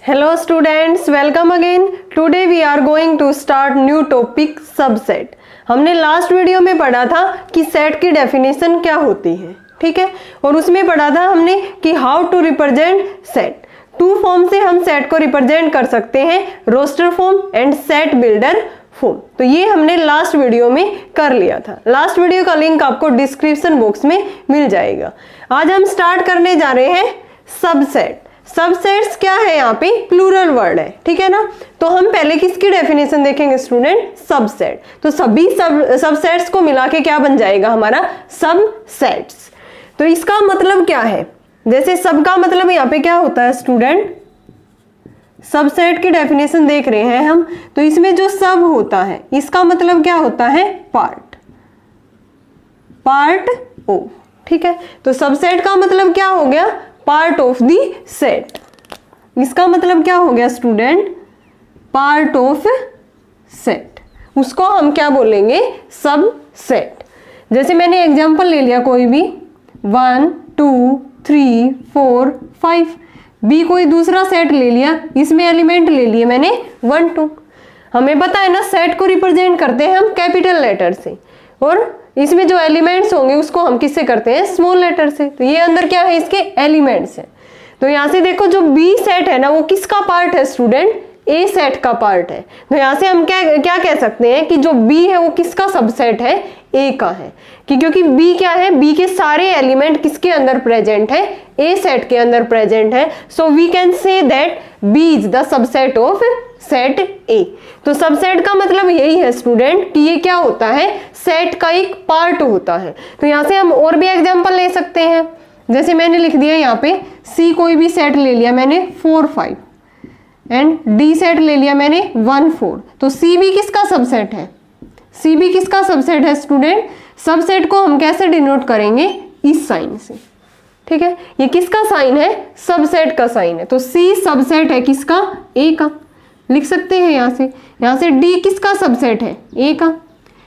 Hello students, welcome again. Today we are going to start new topic subset. हमने last video में पढ़ा था कि सेट की डेफिनेशन क्या होती है, ठीक है, और उसमें पढ़ा था हमने कि how to represent set. Two form से हम सेट को रिप्रेजेंट कर सकते हैं, roster form and set builder form. तो ये हमने लास्ट वीडियो में कर लिया था। लास्ट वीडियो का लिंक आपको डिस्क्रिप्शन बॉक्स में मिल जाएगा। आज हम स्टार्ट करने जा रहे हैं सबसेट। सबसेट्स क्या है, यहाँ पे प्लूरल वर्ड है, ठीक है ना। तो हम पहले किसकी डेफिनेशन देखेंगे स्टूडेंट, सबसेट। तो सभी सबसेट्स को मिला के क्या बन जाएगा हमारा, सबसेट्स। तो इसका मतलब क्या है, जैसे सब का मतलब यहाँ पे क्या होता है स्टूडेंट, सबसेट की डेफिनेशन देख रहे हैं हम, तो इसमें जो सब होता है इसका मतलब क्या होता है, पार्ट, पार्ट ऑफ, ठीक है। तो सबसेट का मतलब क्या हो गया, पार्ट ऑफ दी सेट। इसका मतलब क्या हो गया स्टूडेंट, पार्ट ऑफ सेट। उसको हम क्या बोलेंगे, सब सेट। जैसे मैंने एग्जांपल ले लिया कोई भी, 1 2 3 4 5, बी कोई दूसरा सेट ले लिया, इसमें एलिमेंट ले लिए मैंने 1 2। हमें पता है ना सेट को रिप्रेजेंट करते हैं हम कैपिटल लेटर से, और इसमें जो एलिमेंट्स होंगे उसको हम किससे करते हैं, स्मॉल लेटर से। तो ये अंदर क्या है, इसके एलिमेंट्स हैं। तो यहाँ से देखो जो बी सेट है ना, वो किसका पार्ट है स्टूडेंट, ए सेट का पार्ट है। तो यहाँ से हम क्या कह सकते हैं कि जो बी है वो किसका सबसेट है, ए का है। क्योंकि बी क्या है, बी के सारे एलिमेंट किसके अंदर प्रेजेंट है, ए सेट के अंदर प्रेजेंट है। So we can say that B is the subset of set A. तो सबसेट का मतलब यही है स्टूडेंट कि ये क्या होता है, सेट का एक पार्ट होता है। तो यहाँ से हम और भी एग्जांपल ले सकते हैं। जैसे मैंने लिख दिया यहाँ पे, सी कोई भी सेट ले लिया मैंने 4 5, एंड डी सेट ले लिया मैंने 1 4। तो सी भी किसका सबसेट है, सी भी किसका सबसेट है स्टूडेंट। सबसेट को हम कैसे डिनोट करेंगे, इस साइन से, ठीक है। ये किसका साइन है, सबसेट का साइन है। तो सी सबसेट है किसका, ए का, लिख सकते हैं यहाँ से डी किसका सबसेट है, ए का,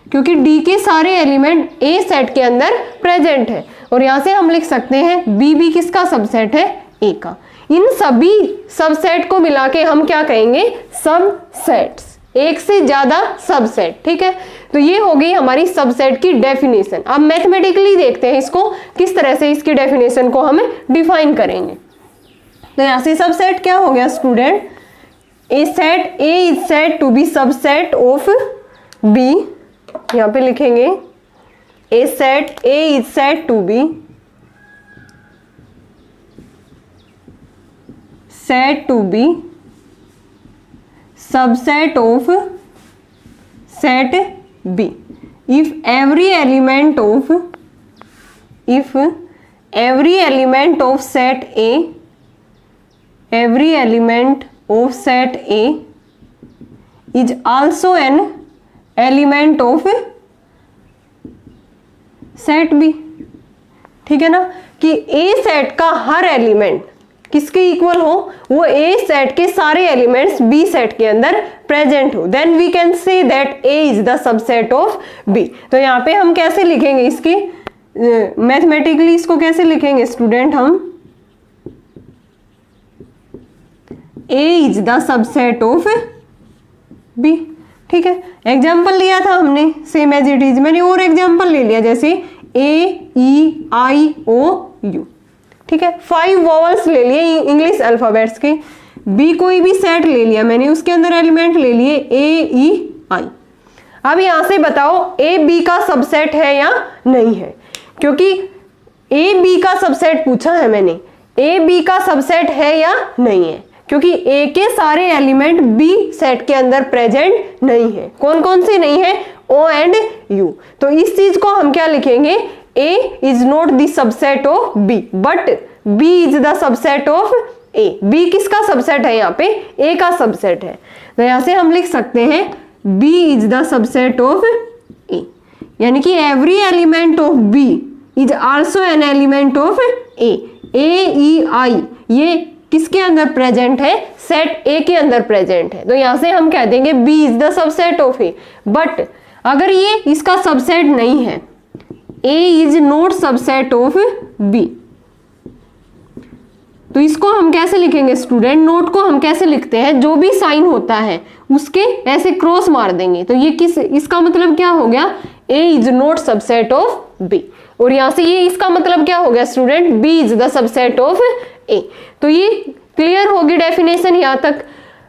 क्योंकि डी के सारे एलिमेंट ए सेट के अंदर प्रेजेंट है। और यहाँ से हम लिख सकते हैं बी भी किसका सबसेट है, ए का। इन सभी सबसेट को मिला के हम क्या कहेंगे, सबसेट्स, एक से ज्यादा सबसेट, ठीक है। तो ये हो गई हमारी सबसेट की डेफिनेशन। अब मैथमेटिकली देखते हैं इसको किस तरह से इसकी डेफिनेशन को हम डिफाइन करेंगे। तो यहाँ से सबसेट क्या हो गया student, A set A is said to be subset of B। यहाँ पे लिखेंगे A set A is said to be subset of set B if every element of set A, every element of set A is also an element of set B, ठीक है ना। कि A set का हर element किसके equal हो, वो A set के सारे एलिमेंट्स B सेट के अंदर प्रेजेंट हो, then we can say that A is the subset of B। तो यहाँ पे हम कैसे लिखेंगे इसकी मैथमेटिकली, इसको कैसे लिखेंगे स्टूडेंट, हम A is the subset of B, ठीक है। एग्जाम्पल लिया था हमने सेम एज इट इज, मैंने और एग्जाम्पल ले लिया जैसे AEIOU, ठीक है। 5 वॉवल्स ले लिए इंग्लिश अल्फाबेट्स के। B कोई भी सेट ले लिया मैंने, उसके अंदर एलिमेंट ले लिए AEI। अब यहां से बताओ A B का सबसेट है या नहीं है, क्योंकि A B का सबसेट पूछा है मैंने, A B का सबसेट है या नहीं है, क्योंकि A के सारे एलिमेंट B सेट के अंदर प्रेजेंट नहीं है। कौन कौन से नहीं है, O एंड U। तो इस चीज को हम क्या लिखेंगे, A is not the subset of B but B is the subset of A। B किसका सबसेट है, यहाँ पे A का सबसेट है। तो यहाँ से हम लिख सकते हैं B is the subset of A, यानी कि every element of B is also an element of A। AEI ये किसके अंदर प्रेजेंट है, सेट A के अंदर प्रेजेंट है। तो यहां से हम कह देंगे B is the subset of A। But अगर ये इसका सबसेट नहीं है, A is not subset of B, तो इसको हम कैसे लिखेंगे स्टूडेंट, नोट को हम कैसे लिखते हैं, जो भी साइन होता है उसके ऐसे क्रॉस मार देंगे। तो ये इसका मतलब क्या हो गया, A is not subset of B। और यहां से ये इसका मतलब क्या हो गया student, B is the subset of A। तो ये क्लियर होगी डेफिनेशन यहां तक।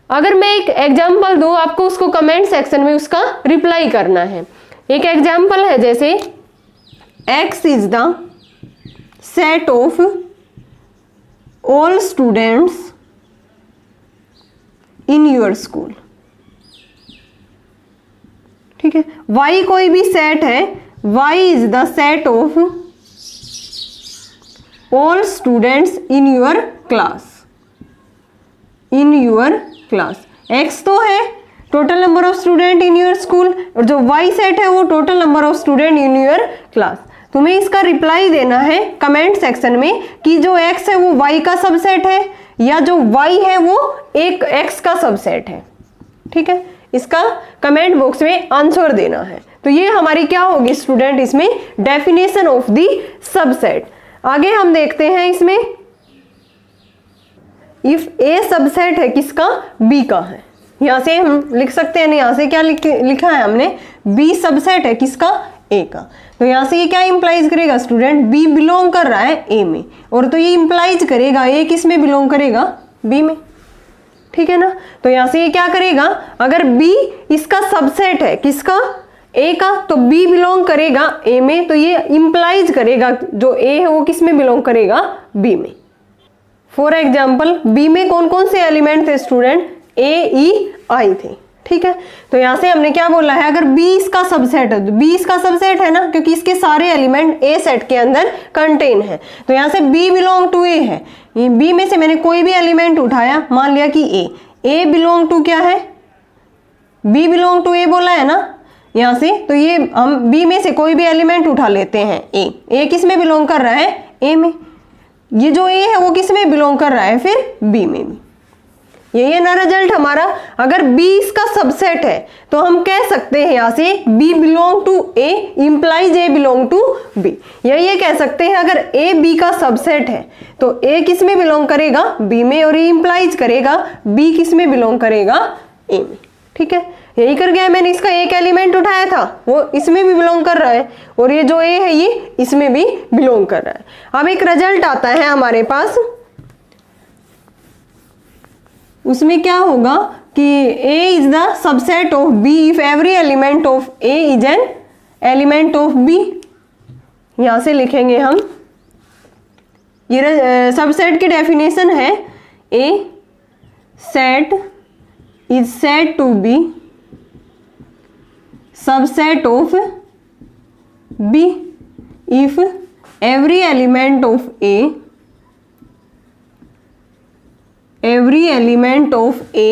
अगर मैं एक एग्जाम्पल दूं आपको, उसको कमेंट सेक्शन में उसका रिप्लाई करना है। एक एग्जाम्पल है जैसे X is the set of all students in your school। ठीक है, Y कोई भी सेट है, Y is the set of all students in your class। in your class X तो है total number of student in your school, और जो Y set है वो total number of student in your class. तुम्हें इसका reply देना है कमेंट सेक्शन में कि जो X है वो Y का सबसेट है या जो Y है वो एक X का सबसेट है। ठीक है, इसका कमेंट बॉक्स में आंसर देना है। तो ये हमारी क्या होगी स्टूडेंट, इसमें डेफिनेशन ऑफ दी सबसेट। आगे हम देखते हैं इसमें, इफ A सबसेट है किसका, B का है। यहां से हम लिख सकते हैं, यहां से क्या लिखा है हमने, B सबसेट है किसका, A का। तो यहां से ये क्या इंप्लाइज करेगा स्टूडेंट, B बिलोंग कर रहा है A में, और तो ये इंप्लाइज करेगा A किस में बिलोंग करेगा, B में। ठीक है ना, तो यहां से ये क्या करेगा, अगर B इसका सबसेट है किसका, A का, तो B बिलोंग करेगा A में, तो ये इंप्लाइज करेगा जो A है वो किस में बिलोंग करेगा, B में। फॉर एग्जाम्पल B में कौन कौन से एलिमेंट थे स्टूडेंट, A E I थे। ठीक है, तो यहां से हमने क्या बोला है, अगर B इसका सबसेट है, तो B इसका सबसेट है ना, क्योंकि इसके सारे एलिमेंट A सेट के अंदर कंटेन है। तो यहां से B बिलोंग टू A है, ये B में से मैंने कोई भी एलिमेंट उठाया, मान लिया कि A बिलोंग टू क्या है, B बिलोंग टू A बोला है ना यहां से, तो ये हम B में से कोई भी एलिमेंट उठा लेते हैं। A किस में बिलोंग कर रहा है, A में। ये जो A है वो किस में बिलोंग कर रहा है, फिर B में भी। यही है ना रिजल्ट हमारा। अगर B इसका सबसेट है तो हम कह सकते हैं यहां से B belong to A implies A belong to B। यही कह सकते हैं अगर A B का सबसेट है तो A किस में बिलोंग करेगा, B में, और ये इंप्लाइज करेगा B किस में बिलोंग करेगा, A में। ठीक है, यही कर गया, मैंने इसका एक एलिमेंट उठाया था वो इसमें भी बिलोंग कर रहा है, और ये जो A है ये इसमें भी बिलोंग कर रहा है। अब एक रिजल्ट आता है हमारे पास, उसमें क्या होगा कि A is the subset of B if every element of A is an element of B। यहां से लिखेंगे हम, ये सबसेट की डेफिनेशन है, A set is said to be subset of B if every element of A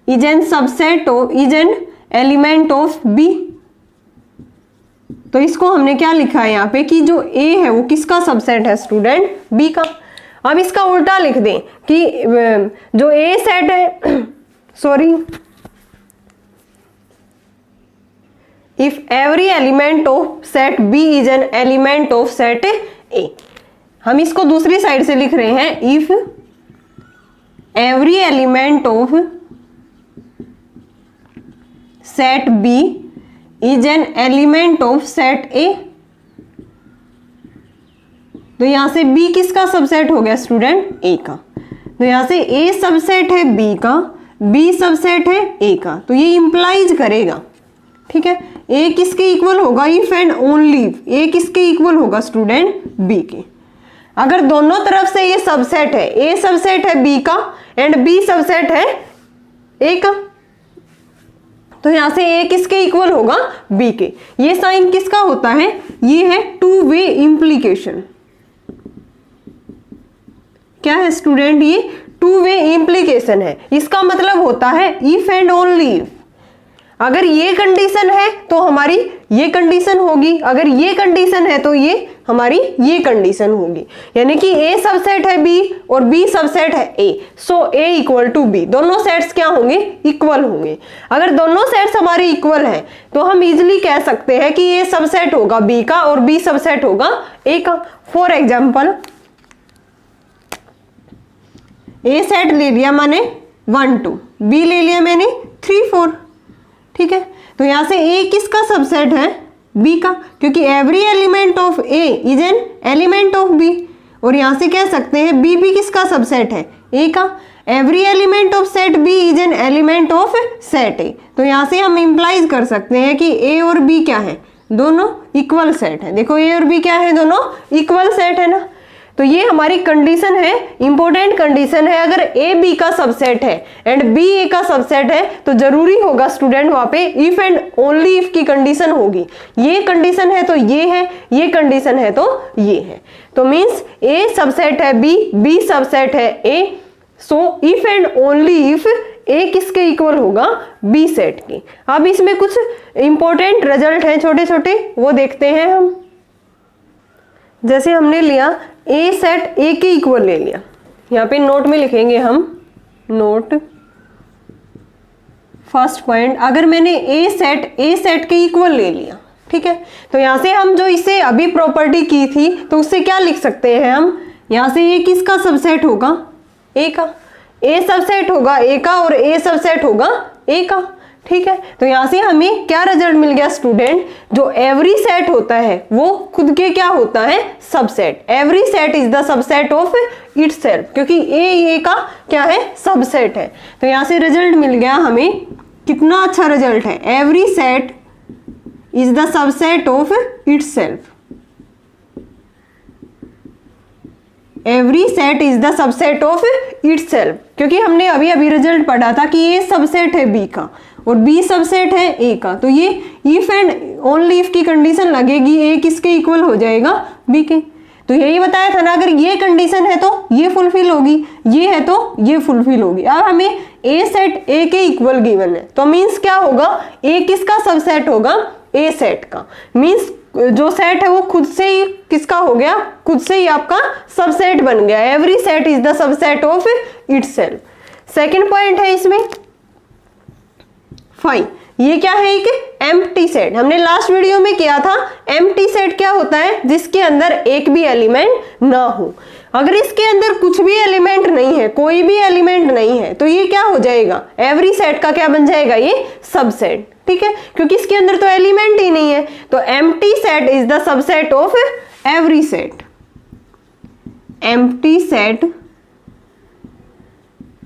is an subset of is an element of B। तो इसको हमने क्या लिखा है यहाँ पे कि जो A है वो किसका सबसेट है स्टूडेंट, B का। अब इसका उल्टा लिख दें कि जो A सेट है sorry if every element of set B is an element of set A। हम इसको दूसरी साइड से लिख रहे हैं, if every element of set B is an element of set A। तो यहां से B किसका सबसेट हो गया स्टूडेंट, A का। तो यहां से A सबसेट है B का, B सबसेट है A का, तो ये इंप्लाइज करेगा। ठीक है, A किसके इक्वल होगा, इफ एंड ओनली A किसके इक्वल होगा स्टूडेंट, B के। अगर दोनों तरफ से ये सबसेट है, A सबसेट है B का एंड B सबसेट है A का, तो यहां से A किसके इक्वल होगा, B के। ये साइन किसका होता है, ये है टू वे इंप्लीकेशन। क्या है स्टूडेंट, ये टू वे इंप्लीकेशन है। इसका मतलब होता है इफ एंड ओनली इफ। अगर ये कंडीशन है तो हमारी ये कंडीशन होगी, अगर ये कंडीशन है तो ये हमारी ये कंडीशन होगी। यानी कि A सबसेट है B और B सबसेट है A, so A equal to B। दोनों सेट्स क्या होंगे, इक्वल होंगे। अगर दोनों सेट्स हमारे इक्वल हैं तो हम इजीली कह सकते हैं कि A सबसेट होगा B का और B सबसेट होगा A का। फॉर एग्जाम्पल ए सेट ले लिया मैंने 1 2, बी ले लिया मैंने 3 4, ठीक है। तो यहाँ से ए किसका सबसेट है, बी का, क्योंकि every element of A is an element of B. और यहाँ से कह सकते हैं बी भी किसका सबसेट है, ए का। Every element of set B is an element of set A. तो यहाँ से हम इंप्लाइज कर सकते हैं कि ए और बी क्या है, दोनों इक्वल सेट है। देखो ए और बी क्या है, दोनों इक्वल सेट है ना। तो ये हमारी कंडीशन है, इंपॉर्टेंट कंडीशन है। अगर ए बी का सबसेट है एंड बी ए का सबसेट है तो जरूरी होगा स्टूडेंट वहां पे इफ एंड ओनली इफ की कंडीशन होगी। ये कंडीशन है तो ये है, ये कंडीशन है तो ये है। तो मींस ए सबसेट है बी, बी सबसेट है A. So if and only if A किसके इक्वल होगा, बी सेट की। अब इसमें कुछ इंपॉर्टेंट रिजल्ट है छोटे छोटे, वो देखते हैं हम। जैसे हमने लिया ए सेट ए के इक्वल ले लिया, यहाँ पे नोट में लिखेंगे हम, नोट फर्स्ट पॉइंट, अगर मैंने ए सेट के इक्वल ले लिया, ठीक है। तो यहाँ से हम जो इसे अभी प्रॉपर्टी की थी तो उससे क्या लिख सकते हैं हम, यहाँ से ए किसका सबसेट होगा, ए का। ए सबसेट होगा ए का और ए सबसेट होगा ए का, ठीक है। तो यहाँ से हमें क्या रिजल्ट मिल गया स्टूडेंट, जो एवरी सेट होता है वो खुद के क्या होता है, subset. Every set is the subset of itself, क्योंकि ए का क्या है, सबसेट है। तो यहाँ से रिजल्ट मिल गया हमें, कितना अच्छा रिजल्ट है, every set is the subset of itself. Every set is the subset of itself, क्योंकि हमने अभी अभी रिजल्ट पढ़ा था कि ये सबसेट है बी का और बी सबसेट है ए का। तो ये इफ एंड ओनली इफ की कंडीशन लगेगी, ए किसके इक्वल हो जाएगा, बी के। तो यही बताया था ना, अगर ये कंडीशन है तो ये फुलफिल होगी, ये है तो ये फुलफिल होगी। अब हमें ए सेट ए के इक्वल गिवन है, तो मीन्स क्या होगा, ए किसका सबसेट होगा, ए सेट का। मीन्स जो सेट है वो खुद से ही किसका हो गया, खुद से ही आपका सबसेट बन गया। Every set is the subset of itself. Second point है इसमें 5, ये क्या है, एक एम्प्टी सेट। हमने लास्ट वीडियो में किया था, एम्प्टी सेट क्या होता है, जिसके अंदर एक भी एलिमेंट ना हो। अगर इसके अंदर कुछ भी एलिमेंट नहीं है, कोई भी एलिमेंट नहीं है, तो ये क्या हो जाएगा, एवरी सेट का क्या बन जाएगा, ये सबसेट, ठीक है, क्योंकि इसके अंदर तो एलिमेंट ही नहीं है। तो empty set is the subset of every set. Empty set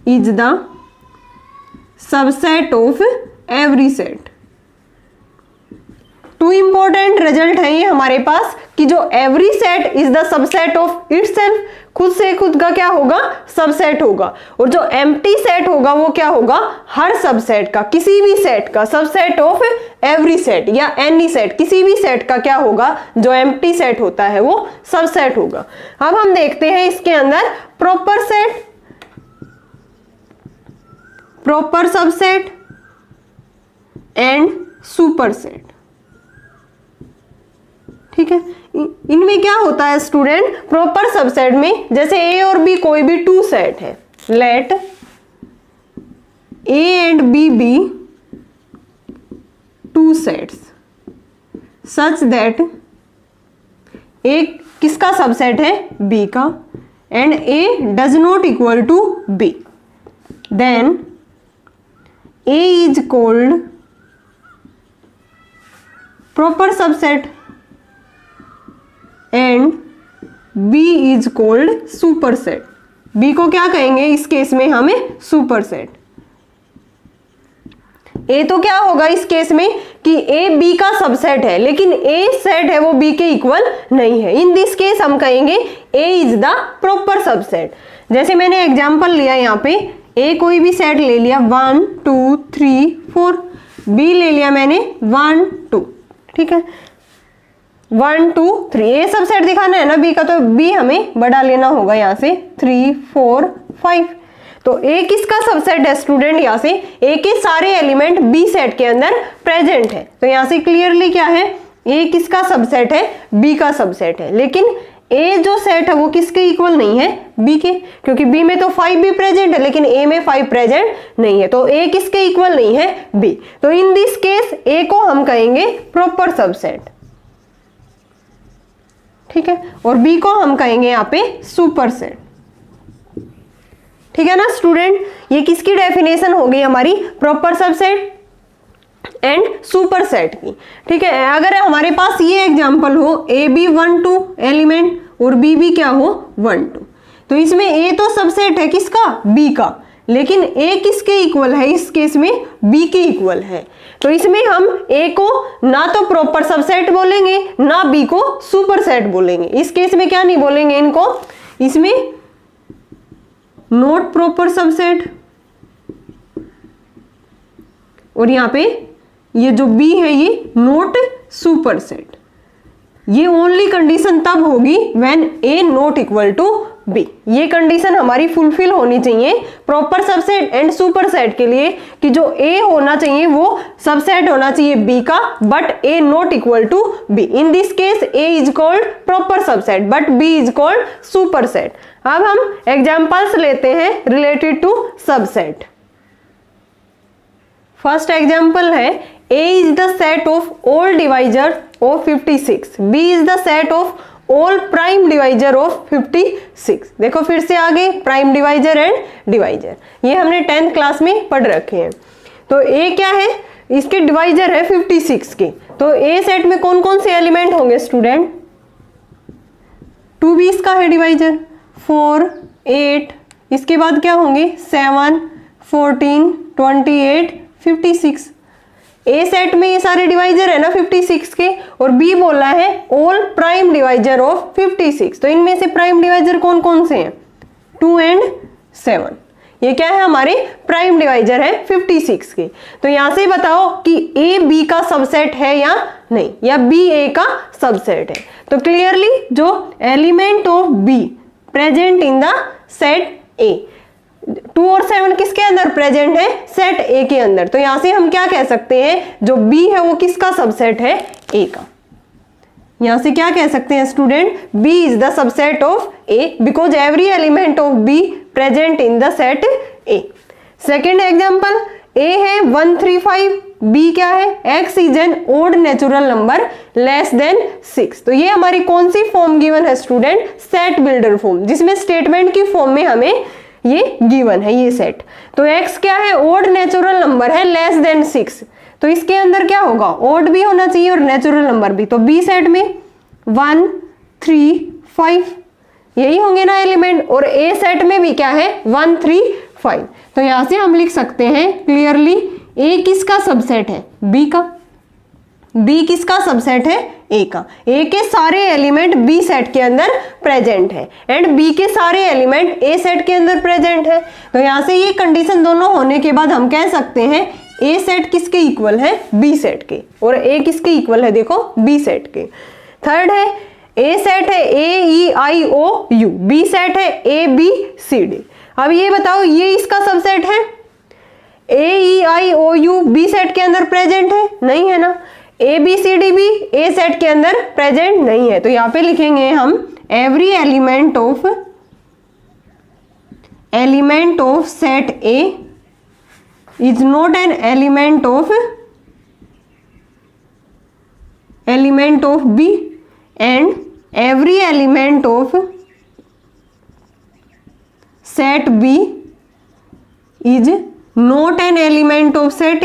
is the subset of every set. Two important result है ये हमारे पास कि जो every set is the subset of itself, खुद से खुद का क्या होगा, सबसेट होगा। और जो एम्प्टी सेट होगा वो क्या होगा, हर सबसेट का, किसी भी सेट का, सबसेट ऑफ एवरी सेट या एनी सेट, किसी भी सेट का क्या होगा, जो एम्प्टी सेट होता है वो सबसेट होगा। अब हम देखते हैं इसके अंदर proper set, proper subset and super set, ठीक है। इनमें क्या होता है स्टूडेंट, प्रॉपर सबसेट में जैसे ए और बी कोई भी 2 सेट है, let A and B B 2 sets such that A किसका सबसेट है, बी का, and A does not equal to B, then A is called proper subset and B is called super set. B को क्या कहेंगे इस case में, हमें super set. A तो क्या होगा इस केस में कि ए बी का सबसेट है, लेकिन ए सेट है वो बी के इक्वल नहीं है। इन दिस केस हम कहेंगे ए इज द प्रॉपर सबसेट। जैसे मैंने एग्जांपल लिया यहाँ पे, ए कोई भी सेट ले लिया 1 2 3 4, बी ले लिया मैंने 1 2, ठीक है, 1 2 3, ए सबसेट दिखाना है ना बी का, तो बी हमें बड़ा लेना होगा यहाँ से 3 4 5। तो ए किसका सबसेट है स्टूडेंट, यहाँ से ए के सारे एलिमेंट बी सेट के अंदर प्रेजेंट है। तो यहाँ से क्लियरली क्या है, ए किसका सबसेट है, बी का सबसेट है। लेकिन ए जो सेट है वो किसके इक्वल नहीं है, बी के, क्योंकि बी में तो 5 भी प्रेजेंट है लेकिन ए में 5 प्रेजेंट नहीं है। तो ए किसके इक्वल नहीं है, बी। तो इन दिस केस ए को हम कहेंगे प्रॉपर सबसेट, ठीक है, और बी को हम कहेंगे यहाँ पे सुपर सेट। ठीक है ना स्टूडेंट, ये किसकी डेफिनेशन हो गई हमारी, proper subset and super set की। ठीक है, अगर हमारे पास ये एग्जांपल हो ए बी 1 2 एलिमेंट और बी भी क्या हो 1 2, तो इसमें ए तो सबसेट है किसका, बी का, लेकिन ए किसके इक्वल है, इस केस में बी के इक्वल है। तो इसमें हम ए को ना तो प्रॉपर सबसेट बोलेंगे ना बी को सुपर सेट बोलेंगे। इस केस में क्या नहीं बोलेंगे इनको, इसमें नॉट प्रॉपर सबसेट, और यहां पे ये जो बी है ये नॉट सुपर सेट। ये ओनली कंडीशन तब होगी when A not equal to B. ये कंडीशन हमारी फुलफिल होनी चाहिए proper subset and super set के लिए, कि जो ए होना चाहिए वो सबसेट होना चाहिए बी का, but A not equal to B. In this case A is called proper subset but B is called super set. अब हम एग्जांपल्स लेते हैं related to subset. First example है A is the set of all divisor of 56, B is the set of all prime divisor of 56। देखो फिर से आगे prime divisor and divisor, ये हमने 10th क्लास में पढ़ रखे हैं। तो A क्या है, इसके डिवाइजर है 56 के, तो A सेट में कौन कौन से एलिमेंट होंगे स्टूडेंट, 2 भी इसका है डिवाइजर, 4 8, इसके बाद क्या होंगे 7 14 28 56। ए सेट में ये सारे डिवाइजर है ना 56 के, और बी बोला है ऑल प्राइम डिवाइजर ऑफ 56। तो इनमें से प्राइम डिवाइजर कौन कौन से हैं, 2 एंड 7। ये क्या है, हमारे प्राइम डिवाइजर है 56 के। तो यहां से बताओ कि ए बी का सबसेट है या नहीं, या बी ए का सबसेट है। तो क्लियरली जो element of B present in the set ए, 2 और 7 किसके अंदर प्रेजेंट है, सेट ए के अंदर। तो यहां से हम क्या कह सकते हैं, जो बी है वो किसका सबसेट है, ए का। यहां से क्या कह सकते हैं student, B is the subset of A because every element of B present in the set A. Second example, A है 1 3 5, बी क्या है, X is an odd natural number less than 6। तो ये हमारी कौन सी फॉर्म गिवन है student, set builder form, जिसमें स्टेटमेंट की फॉर्म में हमें ये गिवन है ये सेट। तो x क्या है, ओड नेचुरल नंबर है लेस देन 6, तो इसके अंदर क्या होगा, ओड भी होना चाहिए और नेचुरल नंबर भी। तो बी सेट में 1 3 5 यही होंगे ना एलिमेंट, और ए सेट में भी क्या है 1 3 5। तो यहां से हम लिख सकते हैं क्लियरली ए किसका सबसेट है, बी का, बी किसका सबसेट है, ए का। ए के सारे एलिमेंट बी सेट के अंदर प्रेजेंट है एंड बी के सारे एलिमेंट ए सेट के अंदर प्रेजेंट है। तो यहां से ये कंडीशन दोनों होने के बाद हम कह सकते हैं ए सेट किसके इक्वल है, बी सेट के, और ए किसके इक्वल है, देखो बी सेट के। थर्ड है ए सेट है ए ई आई ओ यू, बी सेट है ए बी सी डी। अब ये बताओ ये इसका सबसेट है, ए ई आई ओ यू बी सेट के अंदर प्रेजेंट है, नहीं है ना। ए बी सी डी भी ए सेट के अंदर प्रेजेंट नहीं है, तो यहां पे लिखेंगे हम every element of set A is not an element of B and every element of set B is not an element of set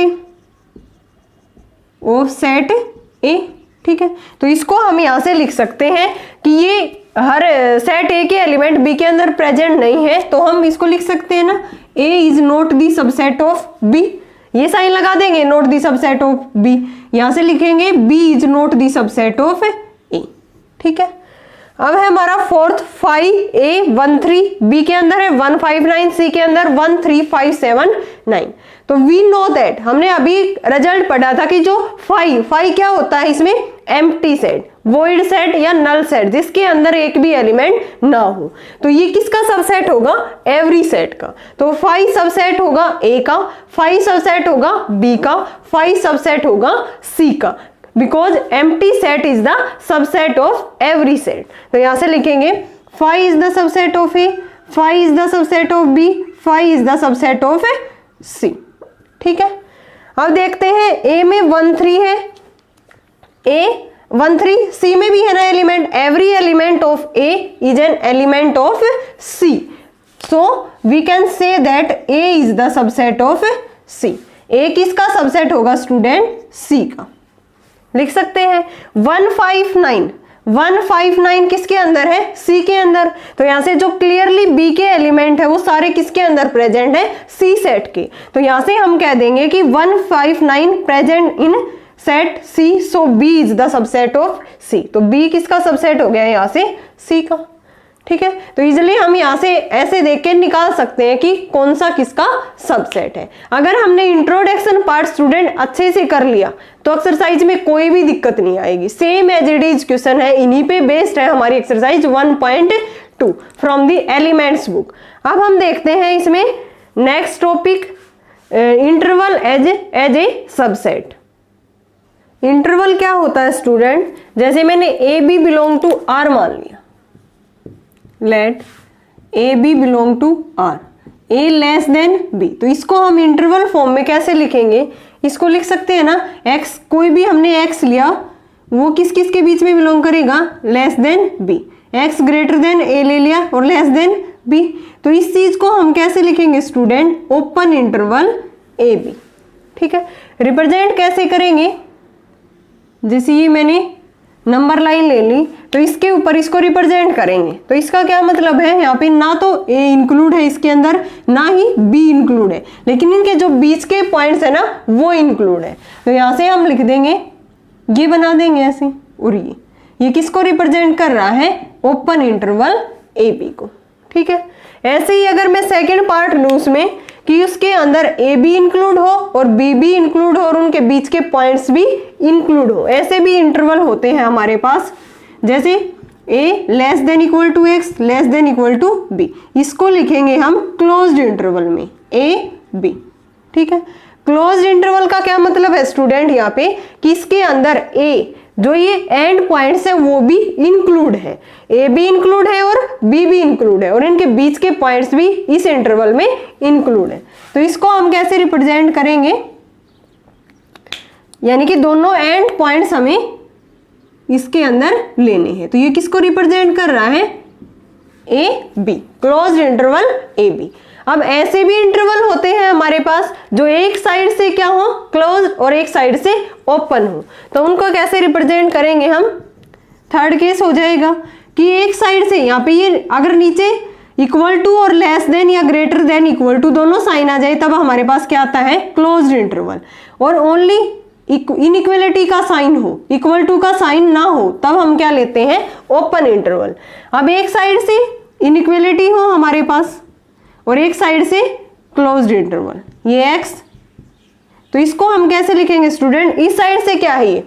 A. ठीक है, तो इसको हम यहां से लिख सकते हैं कि ये हर सेट ए के एलिमेंट बी के अंदर प्रेजेंट नहीं है, तो हम इसको लिख सकते हैं ना A is not the subset of B, ये साइन लगा देंगे not the subset of B. यहां से लिखेंगे B is not the subset of A. ठीक है, अब है हमारा फोर्थ 5 ए 1 3, बी के अंदर है 1 5 9, सी के अंदर 1 3 5 7 9। तो वी नो दैट, हमने अभी रिजल्ट पढ़ा था कि जो 5 क्या होता है, इसमें एम्प्टी सेट, वॉइड सेट या नल सेट, जिसके अंदर एक भी एलिमेंट ना हो। तो ये किसका सबसेट होगा, एवरी सेट का। तो 5 सबसेट होगा ए का, 5 सबसेट होगा बी का, 5 सबसेट होगा सी का, because empty set is the subset of every set. तो यहां से लिखेंगे 5 is the subset of A, 5 is the subset of B, 5 is the subset of C. ठीक है, अब देखते हैं ए में 1 3 है, ए 1 3, सी में भी है ना element, every element of A is an element of C. So we can say that A is the subset of C। A किसका सबसेट होगा स्टूडेंट? C का। लिख सकते हैं 159 किसके अंदर है? C के अंदर। तो यहां से जो क्लियरली B के एलिमेंट है वो सारे किसके अंदर प्रेजेंट है? C सेट के। तो यहां से हम कह देंगे कि 159 present in set C, so B is the subset of C। तो B किसका सबसेट हो गया यहां से? C का। ठीक है, तो इजिली हम यहां से ऐसे देख के निकाल सकते हैं कि कौन सा किसका सबसेट है। अगर हमने इंट्रोडक्शन पार्ट स्टूडेंट अच्छे से कर लिया तो एक्सरसाइज में कोई भी दिक्कत नहीं आएगी। Same as it is question है, इन्हीं पे बेस्ड है हमारी exercise 1.2 from the elements book. अब हम देखते हैं इसमें next topic, interval as a subset. Interval क्या होता है स्टूडेंट? जैसे मैंने A B belong to R मान लिया, let A B belong to R, A less than B, तो इसको हम इंटरवल फॉर्म में कैसे लिखेंगे? इसको लिख सकते हैं ना, x, कोई भी हमने x लिया वो किस किस के बीच में बिलोंग करेगा? Less than b। x greater than a ले लिया और लेस देन b, तो इस चीज को हम कैसे लिखेंगे student? Open interval a b। ठीक है, रिप्रेजेंट कैसे करेंगे? जैसे ये मैंने नंबर लाइन ले ली तो इसके ऊपर इसको रिप्रेजेंट करेंगे। तो इसका क्या मतलब है? यहाँ पे ना तो a इंक्लूड है इसके अंदर ना ही b इंक्लूड है, लेकिन इनके जो बीच के पॉइंट्स है ना वो इंक्लूड है। तो यहाँ से हम लिख देंगे, ये बना देंगे ऐसे, और ये किसको रिप्रेजेंट कर रहा है? ओपन इंटरवल ए बी को। ठीक है, ऐसे ही अगर मैं सेकेंड पार्ट लूँ उसमें कि उसके अंदर ए बी इंक्लूड हो और बी भी इंक्लूड हो और उनके बीच के पॉइंट्स भी इंक्लूड हो, ऐसे भी इंटरवल होते हैं हमारे पास। जैसे a less than equal to x less than equal to b, इसको लिखेंगे हम क्लोज्ड इंटरवल में a b। ठीक है, क्लोज्ड इंटरवल का क्या मतलब है स्टूडेंट? यहाँ पे कि इसके अंदर a जो ये एंड पॉइंट्स है वो भी इंक्लूड है, ए भी इंक्लूड है और बी भी इंक्लूड है और इनके बीच के पॉइंट्स भी इस इंटरवल में इंक्लूड है। तो इसको हम कैसे रिप्रेजेंट करेंगे? यानी कि दोनों एंड पॉइंट्स हमें इसके अंदर लेने हैं। तो ये किसको रिप्रेजेंट कर रहा है? A B, closed interval A B. अब ऐसे भी इंटरवल होते हैं हमारे पास जो एक साइड से क्या हो? क्लोज, और एक साइड से ओपन हो। तो उनको कैसे रिप्रेजेंट करेंगे हम? थर्ड केस हो जाएगा कि एक साइड से यहाँ पे ये अगर नीचे इक्वल टू और लेस देन या ग्रेटर देन इक्वल टू दोनों साइन आ जाए तब हमारे पास क्या आता है? Closed interval. और ओनली इनइक्वलिटी का साइन हो, इक्वल टू का साइन ना हो, तब हम क्या लेते हैं? Open interval. अब एक साइड से इनइक्वलिटी हो हमारे पास और एक साइड से क्लोज्ड इंटरवल, ये x, तो इसको हम कैसे लिखेंगे स्टूडेंट? इस साइड से क्या है? ये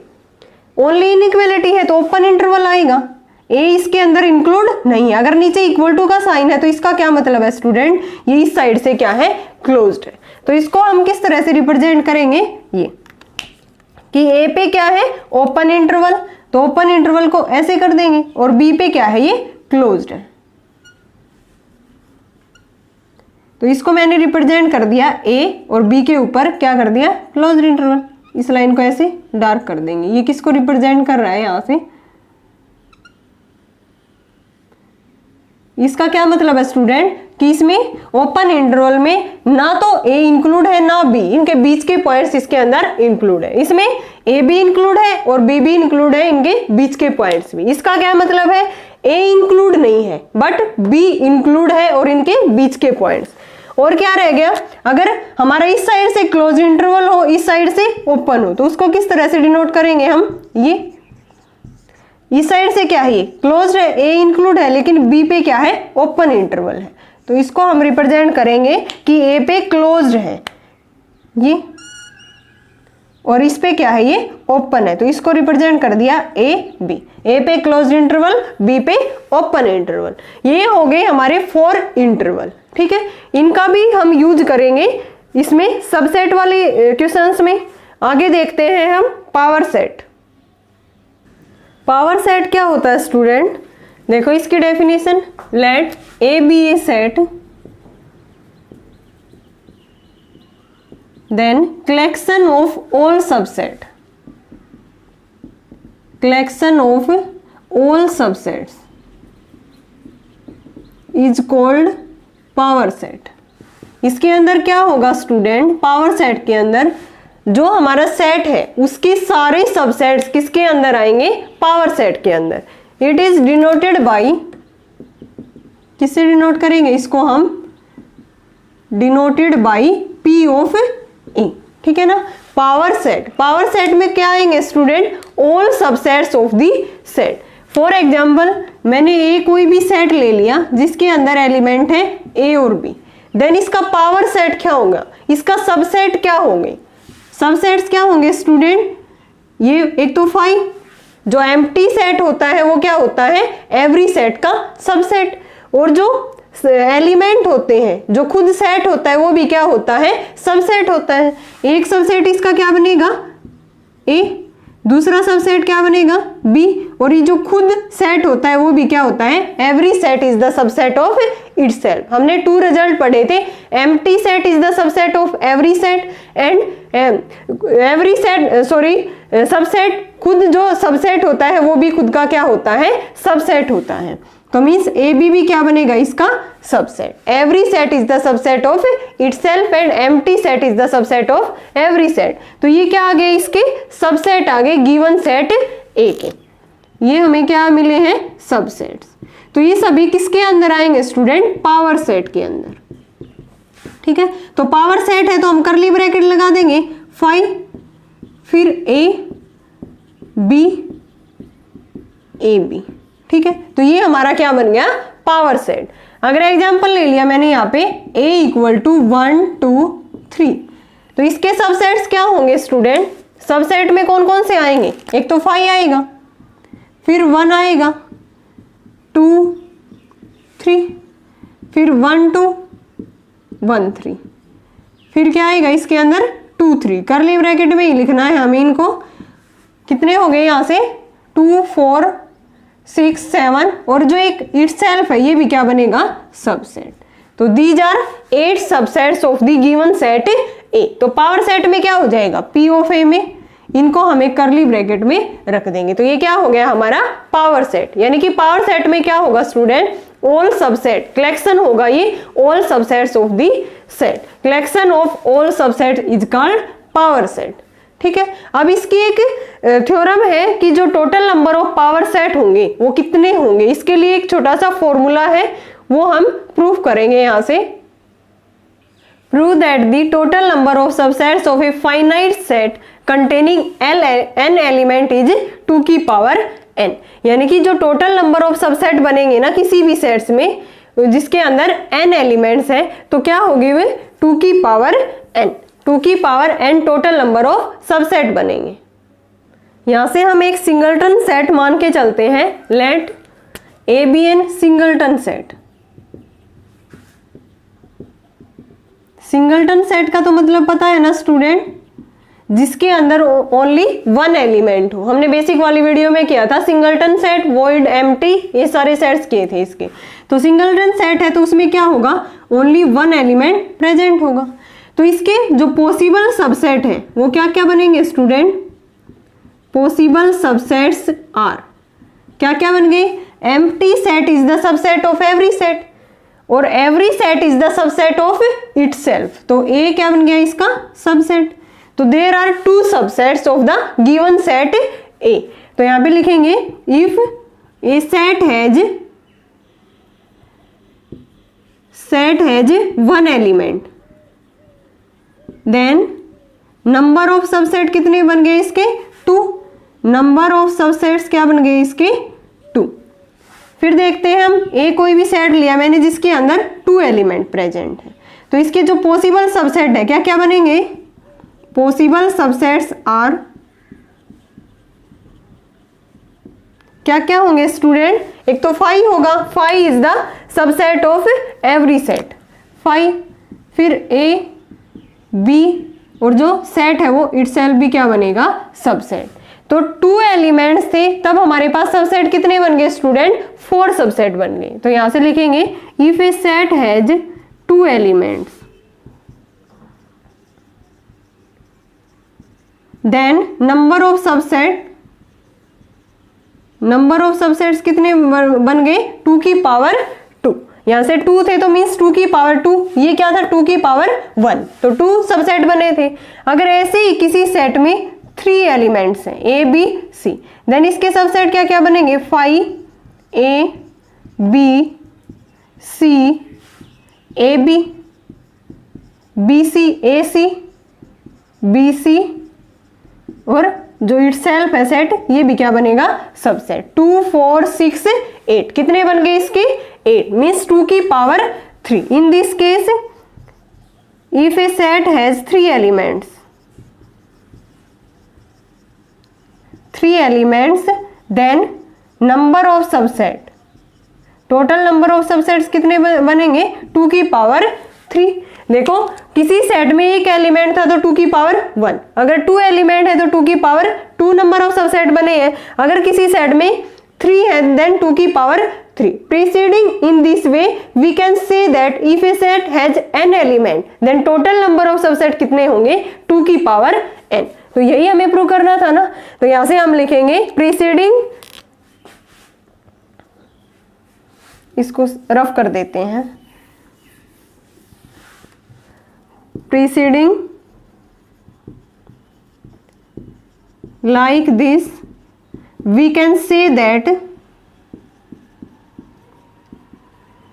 ओनली इनइक्वलिटी है तो ओपन इंटरवल आएगा, a इसके अंदर इंक्लूड नहीं है। अगर नीचे इक्वल टू का साइन है तो इसका क्या मतलब है स्टूडेंट? ये इस साइड से क्या है? क्लोज्ड है। तो इसको हम किस तरह से रिप्रेजेंट करेंगे? ये कि a पे क्या है? ओपन इंटरवल, तो ओपन इंटरवल को ऐसे कर देंगे और b पे क्या है? ये क्लोज्ड है। तो इसको मैंने रिप्रेजेंट कर दिया a और b के ऊपर क्या कर दिया? Closed interval. इस लाइन को ऐसे डार्क कर देंगे। ये किसको रिप्रेजेंट कर रहा है? यहां से इसका क्या मतलब है स्टूडेंट? कि इसमें ओपन इंटरवल में ना तो a इंक्लूड है ना b, इनके बीच के पॉइंट्स इसके अंदर इंक्लूड है। इसमें a भी इंक्लूड है और b भी इंक्लूड है, इनके बीच के पॉइंट्स भी। इसका क्या मतलब है? a इंक्लूड नहीं है बट b इंक्लूड है और इनके बीच के पॉइंट्स। और क्या रह गया? अगर हमारा इस साइड से क्लोज इंटरवल हो, इस साइड से ओपन हो, तो उसको किस तरह से डिनोट करेंगे हम? ये इस साइड से क्या है? ये क्लोज्ड है, a इंक्लूड है, लेकिन b पे क्या है? ओपन इंटरवल है। तो इसको हम रिप्रेजेंट करेंगे कि a पे क्लोज्ड है ये और इस पे क्या है? ये ओपन है। तो इसको रिप्रेजेंट कर दिया a b, a पे क्लोज्ड इंटरवल, b पे ओपन इंटरवल। ये हो गए हमारे 4 इंटरवल। ठीक है, इनका भी हम यूज करेंगे इसमें सबसेट वाले क्वेश्चंस में। आगे देखते हैं हम पावर सेट। पावर सेट क्या होता है स्टूडेंट? देखो इसकी definition, let A be a set then collection of all subset, collection of all subsets is called power set. इसके अंदर क्या होगा स्टूडेंट, पावर सेट के अंदर जो हमारा सेट है उसके सारे सबसेट्स किसके अंदर आएंगे, पावर सेट के अंदर। इट इज डिनोटेड बाय, किससे डिनोट करेंगे इसको हम, denoted by P of E, ठीक है ना। पावर सेट, पावर सेट में क्या आएंगे student, all subsets of the set. For example मैंने ए कोई भी सेट ले लिया जिसके अंदर एलिमेंट है ए और बी, देन इसका पावर सेट क्या होगा, इसका सबसेट क्या होंगे, सबसेट्स क्या होंगे स्टूडेंट, ये एक तो 5, जो एम्प्टी सेट होता है वो क्या होता है, एवरी सेट का सबसेट, और जो एलिमेंट होते हैं जो खुद सेट होता है वो भी क्या होता है, सबसेट होता है। एक सबसेट इसका क्या बनेगा ए, दूसरा सबसेट क्या बनेगा बी, और ये जो खुद सेट होता है वो भी क्या होता है, every set is the subset of itself. हमने 2 रिजल्ट पढ़े थे, empty set is the subset of every set and every set subset, खुद जो सबसेट होता है वो भी खुद का क्या होता है, सबसेट होता है। तो मीन्स ए बी भी क्या बनेगा इसका subset. Every set is the subset of itself and empty set is the subset of every set. तो ये क्या आ गए, इसके सबसेट आ गए गिवन सेट ए के, ये हमें क्या मिले हैं, सबसेट्स। तो ये सभी किसके अंदर आएंगे स्टूडेंट, पावर सेट के अंदर, ठीक है। तो पावर सेट है तो हम करली ब्रैकेट लगा देंगे 5, फिर ए बी ए बी, ठीक है। तो ये हमारा क्या बन गया, पावर सेट। अगर एग्जांपल ले लिया मैंने यहाँ पे a इक्वल टू 1 2 3, तो इसके सबसेट्स क्या होंगे स्टूडेंट, सबसेट में कौन कौन से आएंगे, एक तो 5 आएगा, फिर 1 आएगा, 2 3, फिर 1 2 1 3, फिर क्या आएगा इसके अंदर 2 3, करली ब्रैकेट में ही लिखना है हमें इनको। कितने हो गए यहाँ से 2 4 6 7, और जो एक इटसेल्फ है ये भी क्या बनेगा, सबसेट। तो these are 8 subsets of the given set A. तो पावर सेट में क्या हो जाएगा, P ऑफ ए में, इनको हमें करली ब्रैकेट में रख देंगे। तो ये क्या हो गया हमारा पावर सेट, यानी कि पावर सेट में क्या होगा स्टूडेंट, ऑल सबसेट, कलेक्शन होगा ये all subsets of the set. Collection of all subset is called power set, ठीक है। अब इसकी एक थ्योरम है कि जो total number of power set होंगे वो कितने होंगे, इसके लिए एक छोटा सा फॉर्मूला है वो हम प्रूफ करेंगे यहां से। Prove that the total number of subsets of a finite set containing n element is 2 की पावर n, यानी कि जो टोटल नंबर ऑफ सबसेट बनेंगे ना किसी भी सेट्स में जिसके अंदर n एलिमेंट्स है, तो क्या होगी वे 2 की पावर n, 2 की power n total number of subset बनेंगे। यहां से हम एक सिंगलटन सेट मान के चलते हैं, let A be an singleton set. Singleton set का तो मतलब पता है ना स्टूडेंट, जिसके अंदर ओनली 1 एलिमेंट हो। हमने बेसिक वाली वीडियो में किया था सिंगलटन सेट, वॉइड, एम्प्टी, ये सारे सेट्स किए थे इसके। तो सिंगलटन सेट है तो उसमें क्या होगा, ओनली 1 एलिमेंट प्रेजेंट होगा। तो इसके जो पॉसिबल सबसेट है वो क्या क्या बनेंगे स्टूडेंट, पॉसिबल सबसेट्स आर, क्या क्या बन गए, empty set is the subset of every set, और every set is the subset of itself. तो ए क्या बन गया इसका सबसेट। तो there are 2 subsets of the given set A. तो यहां पे लिखेंगे if A set has 1 element, then number of subset कितने बन गए इसके 2, नंबर ऑफ सबसेट्स क्या बन गए इसके 2। फिर देखते हैं हम ए कोई भी सेट लिया मैंने जिसके अंदर 2 एलिमेंट प्रेजेंट है, तो इसके जो पॉसिबल सबसेट है क्या क्या बनेंगे, पॉसिबल सबसेट्स आर, क्या क्या होंगे स्टूडेंट, एक तो 5 होगा, 5 is the subset of every set 5, फिर ए बी, और जो सेट है वो इटसेल्फ भी क्या बनेगा सबसेट। तो 2 एलिमेंट्स थे तब हमारे पास सबसेट कितने बन गए स्टूडेंट, 4 सबसेट बन गए। तो यहां से लिखेंगे if A set has 2 elements then number of subsets कितने बन गए 2 की पावर 2, यहाँ से 2 थे तो मीन्स 2 की पावर 2, ये क्या था 2 की पावर 1, तो 2 सबसेट बने थे। अगर ऐसे ही किसी सेट में 3 एलिमेंट्स हैं ए बी सी, देन इसके सबसेट क्या क्या बनेंगे 5 A B C A B, B C A C, B C, और जो इटसेल्फ है सेट ये भी क्या बनेगा सबसेट। 2 4 6 8 कितने बन गए इसके 8, मीन्स 2 की power 3। In this case if A set has 3 elements then number of subset, total number of subsets कितने बनेंगे 2 की पावर 3। देखो किसी सेट में एक एलिमेंट था तो 2 की पावर 1, अगर 2 एलिमेंट है तो 2 की पावर 2 नंबर ऑफ सबसेट बने हैं। अगर किसी सेट में 3 है देन 2 की power 3। Preceding in this way we can say that if A set has n element then total number of subset कितने होंगे 2 की पावर n। तो यही हमें प्रूव करना था ना, तो यहां से हम लिखेंगे प्रीसीडिंग, इसको रफ कर देते हैं, preceding like this we can say that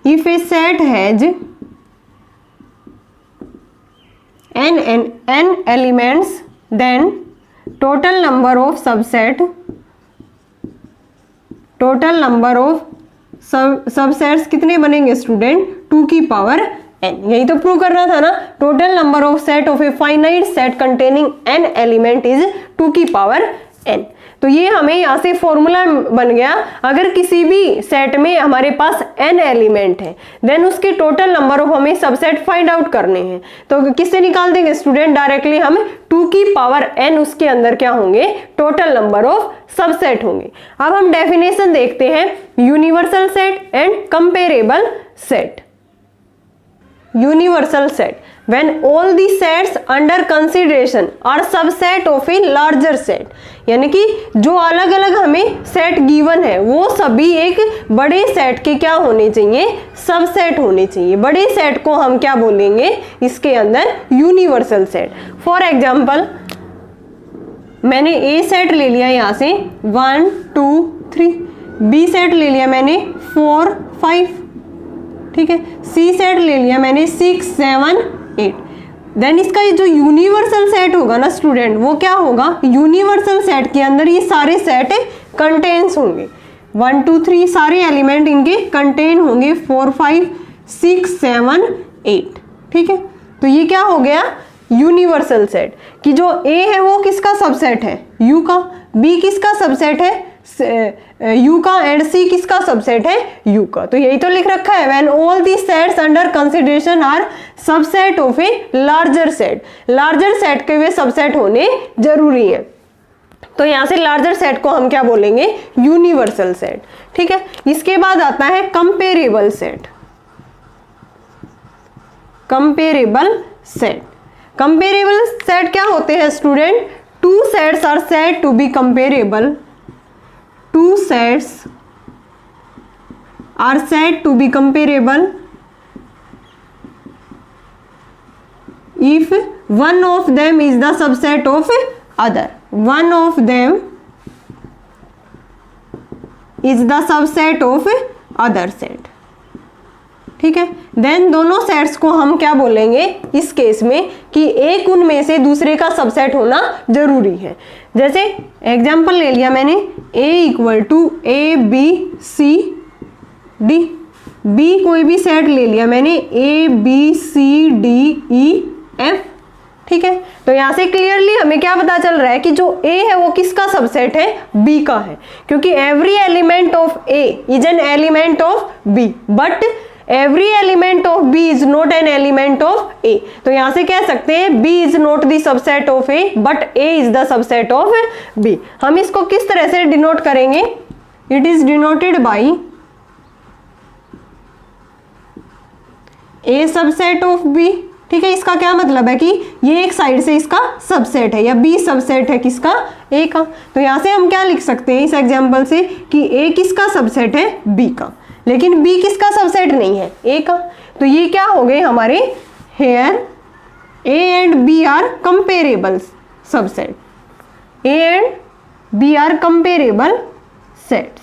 if a set has n elements then total number of subsets कितने बनेंगे स्टूडेंट 2 की पावर n। यही तो प्रूव करना था ना, total number of set of a finite set containing n element is 2 की power n। तो ये हमें यहाँ से फॉर्मूला बन गया, अगर किसी भी सेट में हमारे पास n एलिमेंट है देन उसके टोटल नंबर ऑफ हमें सबसेट फाइंड आउट करने हैं। तो किससे निकाल देंगे स्टूडेंट, डायरेक्टली हम 2 की पावर n उसके अंदर क्या होंगे टोटल नंबर ऑफ सबसेट होंगे। अब हम डेफिनेशन देखते हैं universal set and comparable set. Universal set when all the sets under consideration are subset of a larger set, यानी कि जो अलग अलग हमें सेट गिवन है वो सभी एक बड़े सेट के क्या होने चाहिए सबसेट होने चाहिए। बड़े सेट को हम क्या बोलेंगे इसके अंदर यूनिवर्सल सेट। फॉर एग्जाम्पल मैंने ए सेट ले लिया यहाँ से 1 2 3, बी सेट ले लिया मैंने 4 5, ठीक है, सी सेट ले लिया मैंने 6 7 8। देन इसका ये जो यूनिवर्सल सेट होगा ना स्टूडेंट वो क्या होगा, यूनिवर्सल सेट के अंदर ये सारे सेट कंटेन्स होंगे 1 2 3 सारे एलिमेंट इनके कंटेन होंगे 4 5 6 7 8, ठीक है। तो ये क्या हो गया यूनिवर्सल सेट कि जो ए है वो किसका सबसेट है यू का, बी किसका सबसेट है यू का, एंड सी किसका सबसेट है यू का। तो यही तो लिख रखा है when all the sets under consideration are subset of a larger set, larger set के वे सबसेट होने जरूरी है। तो यहां से लार्जर सेट को हम क्या बोलेंगे यूनिवर्सल सेट, ठीक है। इसके बाद आता है comparable set. Comparable set, comparable set क्या होते हैं student, two sets are said to be comparable, two sets are said to be comparable if one of them is the subset of other, one of them is the subset of other set, ठीक है। Then दोनों sets को हम क्या बोलेंगे इस case में कि एक उनमें से दूसरे का सबसेट होना जरूरी है। जैसे एग्जांपल ले लिया मैंने a equal to A B C D, b कोई भी सेट ले लिया मैंने a b c d e f, ठीक है। तो यहां से क्लियरली हमें क्या पता चल रहा है कि जो a है वो किसका सबसेट है b का है, क्योंकि every element of a is an element of b but every element of B is not an element of A। तो यहां से कह सकते हैं B is not the subset of A but A is the subset of B। हम इसको किस तरह से डिनोट करेंगे, it is denoted by A subset of B, ठीक है। इसका क्या मतलब है कि ये एक साइड से इसका सबसेट है या B सबसेट है किसका A का। तो यहां से हम क्या लिख सकते हैं इस एग्जांपल से कि A किसका सबसेट है B का। लेकिन बी किसका सबसेट नहीं है, ए का। तो ये क्या हो गए हमारे, here A and B are comparable subset, A and B are comparable sets.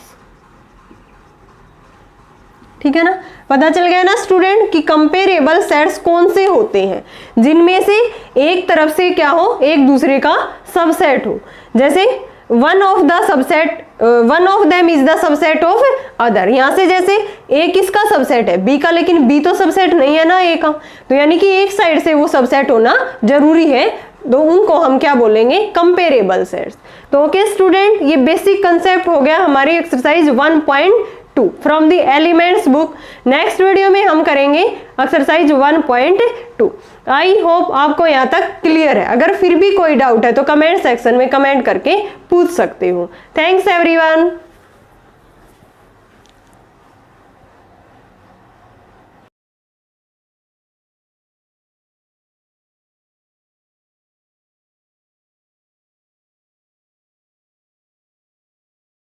ठीक है ना, पता चल गया ना स्टूडेंट कि कंपेरेबल सेट्स कौन से होते हैं, जिनमें से एक तरफ से क्या हो, एक दूसरे का सबसेट हो। जैसे one of them is the subset of other, यहां से जैसे ए किसका सबसेट है, बी का, लेकिन बी तो सबसेट नहीं है ना ए का, तो यानी कि एक साइड से वो सबसेट होना जरूरी है, तो उनको हम क्या बोलेंगे, कंपेरेबल सेट्स। तो ओके स्टूडेंट, ये बेसिक कंसेप्ट हो गया हमारी exercise 1.2 from the elements book. Next video में हम करेंगे एक्सरसाइज 1.2। आई होप आपको यहाँ तक क्लियर है। अगर फिर भी कोई डाउट है तो कमेंट सेक्शन में कमेंट करके पूछ सकते हो। Thanks everyone.